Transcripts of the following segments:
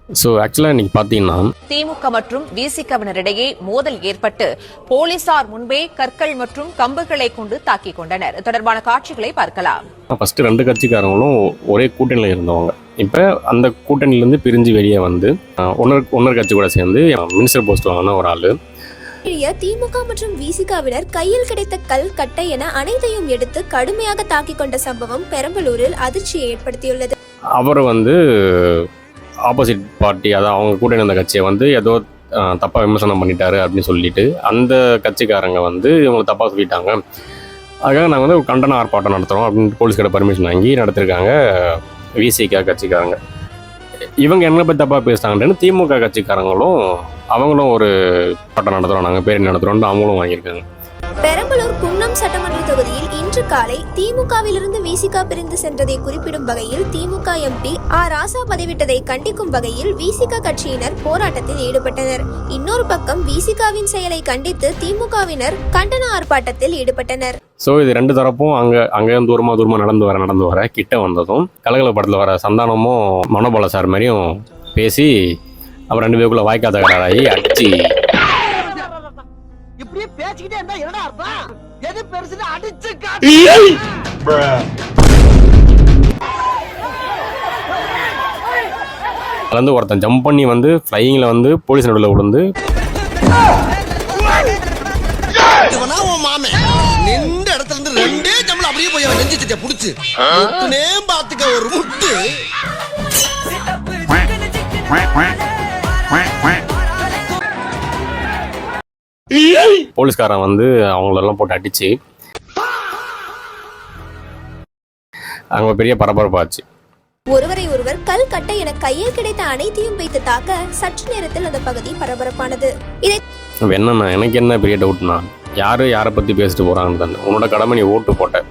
So ஆக்சுவலாக இன்னைக்கு பார்த்தீங்கன்னா திமுக மற்றும் விசிகவினரிடையே மோதல் ஏற்பட்டு போலீசார் முன்பே கற்கள் மற்றும் கம்புகளை கொண்டு தாக்கிக் கொண்டனர். தொடர்பான காட்சிகளை பார்க்கலாம். ஃபர்ஸ்ட் ரெண்டு கட்சிக்காரங்களும் ஒரே கூட்டணியில் இருந்தவங்க. இப்போ அந்த கூட்டணியிலேருந்து பிரிஞ்சு வெளியே வந்து ஒன்னர் கட்சி கூட சேர்ந்து மினிஸ்டர் போஸ்ட் வாங்கின ஒரு ஆள். திமுக மற்றும் விசிகவினர் கையில் கிடைத்த கல் கட்டை என அனைத்தையும் எடுத்து கடுமையாக தாக்கிக் கொண்ட சம்பவம் பெரம்பலூரில் அதிர்ச்சியை ஏற்படுத்தியுள்ளது. அவர் வந்து ஆப்போசிட் பார்ட்டி, அதாவது அவங்க கூட்டணி அந்த கட்சியை வந்து ஏதோ தப்பாக விமர்சனம் பண்ணிட்டாரு அப்படின்னு சொல்லிட்டு அந்த கட்சிக்காரங்க வந்து இவங்களை தப்பாக சொல்லிட்டாங்க. அதுக்காக நாங்கள் வந்து ஒரு கண்டன ஆர்ப்பாட்டம் நடத்துகிறோம் அப்படின்னு போலீஸ்கிட்ட பர்மிஷன் வாங்கி நடத்திருக்காங்க விசிக கட்சிக்காரங்க. இவங்க என்ன பற்றி தப்பாக பேசுகிறாங்கன்னு திமுக கட்சிக்காரங்களும் அவங்களும் ஒரு ஆர்ப்பாட்டம் நடத்துகிறோம், நாங்கள் பேரணி நடத்துகிறோம்னு அவங்களும் வாங்கியிருக்காங்க. பெரம்பலூர் குன்னம் சட்டமன்ற தொகுதியில் இன்று காலை திமுகவிலிருந்து விசிக பிரிந்து சென்றதை குறிப்பிடும் வகையில் திமுக எம்பி ராசா பதிவிட்டதை கண்டிக்கும் வகையில் விசிக கட்சியினர் போராட்டத்தில் ஈடுபட்டனர். இன்னொரு பக்கம் விசிகவின் செயலை கண்டித்து திமுகவினர் கண்டன ஆர்ப்பாட்டத்தில் ஈடுபட்டனர். ஸோ இது ரெண்டு தரப்பும் அங்கே தூரமாக நடந்து வர கிட்ட வந்ததும் கலகல படத்தில் வர சந்தானமும் மனோபால சார் மாதிரியும் பேசி அப்புறம் ரெண்டு பேருக்குள்ள வாய்க்கா தகராறாகி அடிச்சு இப்படியே பேசிக்கிட்டே இருந்தா என்னடா அர்த்தம்? எது பெருசுன்னு அடிச்சு வந்து ஒருத்தன் ஜம்ப் பண்ணி வந்து ஃப்ளையிங்கில் வந்து போலீஸ் நடுவில் விழுந்து நின்ற இடத்துல இருந்து ரெண்டே ஜம்ல அப்படியே போய் அவன் நெஞ்சிட்ட புடிச்சு பாத்துக்க ஒரு முட்டு. போலீஸ்காரன் வந்து அவங்களெல்லாம் போட்டு அடிச்சு அங்கே பெரிய பரபரப்பாச்சு. ஒருவரை ஒருவர் கல் கட்டை என கையில் கிடைத்த அனைத்தையும் வைத்து தாக்க சற்று நேரத்தில் அந்த பகுதி பரபரப்பானது. இதை என்னன்னா எனக்கு என்ன பெரிய டவுட்னா, யாரை பற்றி பேசிட்டு போகிறாங்கன்னு தானே. உன்னோட கடமை, நீ ஓட்டு போட்ட.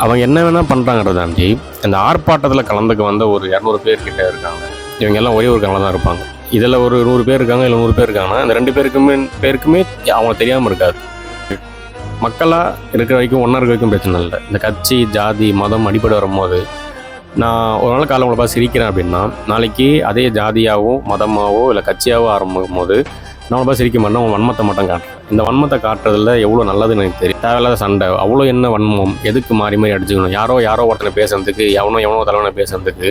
அவங்க என்ன வேணால் பண்ணுறாங்கிறதாண்டி அந்த ஆர்ப்பாட்டத்தில் கலந்துக்க வந்த ஒரு 200 பேர்கிட்ட இருக்காங்க. இவங்க எல்லாம் ஒரே ஒரு கலந்து தான் இருப்பாங்க. இதில் ஒரு 100 பேர் இருக்காங்க, இல்லை 100 பேர் இருக்காங்கன்னா அந்த 2 பேருக்குமே அவங்க தெரியாமல் இருக்காது. மக்களாக இருக்கிற வரைக்கும் ஒன்றா இருக்க வரைக்கும் பிரச்சனை இல்லை. இந்த கட்சி, ஜாதி, மதம் அடிப்படை வரும்போது நான் ஒரு நாள் காலம் உங்களை பார்த்து சிரிக்கிறேன் அப்படின்னா நாளைக்கு அதே ஜாதியாவோ மதமாவோ இல்லை கட்சியாவோ ஆரம்பிக்கும் போது நான் பார்த்து சிரிக்க மாட்டேன், உங்கள் வன்மத்தை மட்டும் காட்டுறேன். இந்த வன்மத்தை காட்டுறதுல எவ்வளோ நல்லதுன்னு எனக்கு தெரியும். தேவையில்லாத சண்டை, அவ்வளோ என்ன வன்மம், எதுக்கு மாறி அடிச்சுக்கணும்? யாரோ ஒருத்தனை பேசுறதுக்கு, எவனோ தலைவனை பேசுறதுக்கு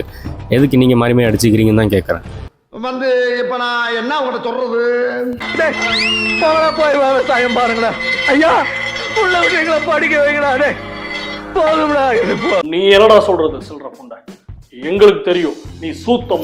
எதுக்கு நீங்கள் மாறி அடிச்சுக்கிறீங்கன்னு தான் கேட்குறேன். வந்து இப்ப நான் என்ன உங்கள்கிட்ட சொல்றது? போய் விவசாயம் பாருங்களேன் ஐயா, உள்ள விட்டு படிக்க வைங்களா? போதும்டா. நீ என்னடா சொல்றது? சொல்ற புண்டை, எங்களுக்கு தெரியும் நீ சூத்த